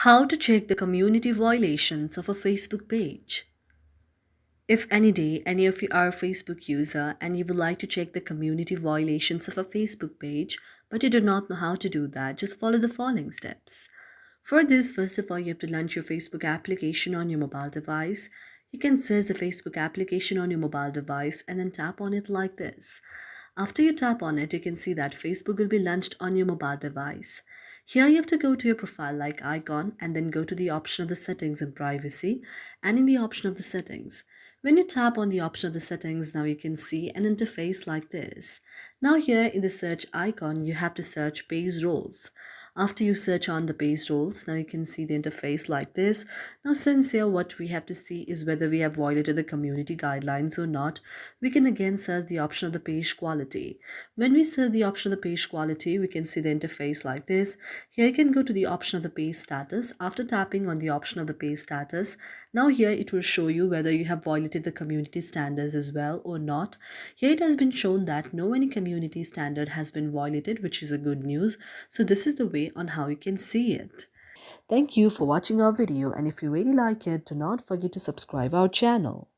How to check the community violations of a Facebook page. If any day any of you are a Facebook user and you would like to check the community violations of a Facebook page, but you do not know how to do that, just follow the following steps. For this, first of all, you have to launch your Facebook application on your mobile device. You can search the Facebook application on your mobile device and then tap on it like this. After you tap on it, you can see that Facebook will be launched on your mobile device. Here you have to go to your profile like icon and then go to the option of the settings and privacy, and in the option of the settings. When you tap on the option of the settings, now you can see an interface like this. Now here in the search icon, you have to search page roles. After you search on the page roles, now you can see the interface like this. Now since here what we have to see is whether we have violated the community guidelines or not, we can again search the option of the page quality. When we search the option of the page quality, we can see the interface like this. Here you can go to the option of the page status. After tapping on the option of the page status, now here it will show you whether you have violated the community standards as well or not. Here it has been shown that no any community standard has been violated, which is a good news. So this is the way on how you can see it. Thank you for watching our video, and if you really like it, do not forget to subscribe our channel.